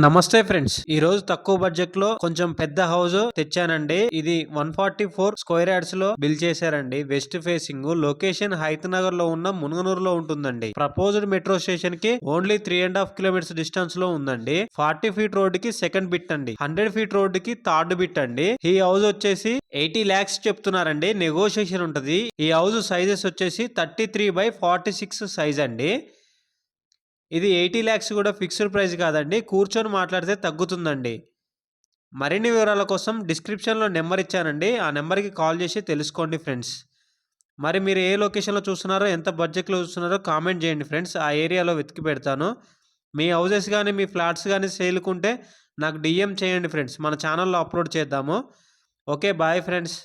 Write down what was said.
నమస్తే ఫ్రెండ్స్, ఈ రోజు తక్కువ బడ్జెట్ లో కొంచెం పెద్ద హౌస్ తెచ్చానండి. ఇది 144 స్క్వేర్ యార్డ్స్ లో బిల్డ్ చేశారండి. West facing location Hayath Nagar లో ఉన్న మునుగనూరులో ఉంటుందండి. ప్రపోజ్డ్ మెట్రో స్టేషన్ కి ఓన్లీ 3.5 కిలోమీటర్స్ డిస్టెన్స్ లో ఉందండి. 40 ఫీట్ రోడ్ కి సెకండ్ బిట్ అండి, 100 ఫీట్ రోడ్ కి థర్డ్ బిట్ అండి. ఈ హౌస్ వచ్చేసి 80 lakhs చెప్తున్నారండి, నెగోషియేషన్ ఉంటది. ఈ హౌస్ సైజెస్ వచ్చేసి 33/46 సైజ్ అండి. ఇది 80 lakhs కూడా ఫిక్స్డ్ ప్రైస్ కాదండి, కూర్చొని మాట్లాడితే తగ్గుతుందండి. మరిన్ని వివరాల కోసం డిస్క్రిప్షన్లో నెంబర్ ఇచ్చానండి, ఆ నెంబర్కి కాల్ చేసి తెలుసుకోండి ఫ్రెండ్స్. మరి మీరు ఏ లొకేషన్లో చూస్తున్నారో, ఎంత బడ్జెట్లో చూస్తున్నారో కామెంట్ చేయండి ఫ్రెండ్స్, ఆ ఏరియాలో వెతికి పెడతాను. మీ హౌసెస్ కానీ మీ ఫ్లాట్స్ కానీ సేల్కుంటే నాకు డిఎం చేయండి ఫ్రెండ్స్, మన ఛానల్లో అప్లోడ్ చేద్దాము. Okay, bye friends.